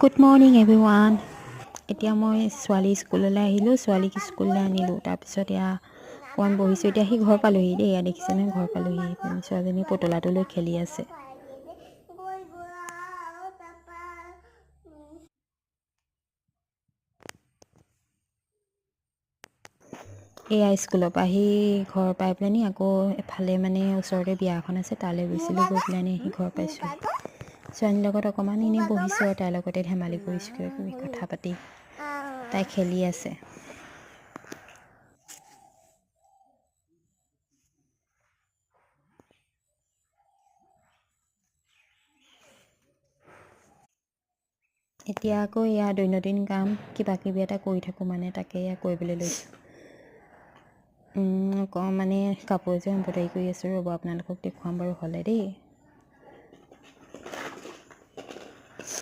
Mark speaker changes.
Speaker 1: Good morning everyone. এতিয়া মই ছোৱালী স্কুললৈ আহিলোঁ, ছোৱালীক স্কুললৈ আনিলোঁ। তাৰপিছত এয়া অকণমান বহিছোঁ। এতিয়া সি ঘৰ পালোহি দেই, এয়া দেখিছে নহয় ঘৰ পালোহি। ছোৱালীজনী পুতলাটো লৈ খেলি আছে। এয়া স্কুলৰ পৰা আহি ঘৰ পাই পেলাইনি আকৌ এফালে মানে ওচৰতে বিয়া এখন আছে, তালৈ গৈছিলোঁ। গৈ পেলাইনি আহি ঘৰ পাইছোঁ। ছোৱালীৰ লগত অকণমান এনেই বহিছোঁ আৰু তাইৰ লগতে ধেমালি কৰিছোঁ, কিবা কিবি কথা পাতি। তাই খেলি আছে। এতিয়া আকৌ এয়া দৈনন্দিন কাম কিবা কিবি এটা কৰি থাকোঁ, মানে তাকে এয়া কৰিবলৈ লৈছোঁ। মানে কাপোৰ এযোৰ এম্ব্ৰইডাৰী কৰি আছোঁ, ৰ'ব আপোনালোকক দেখুৱাম বাৰু হ'লে দেই।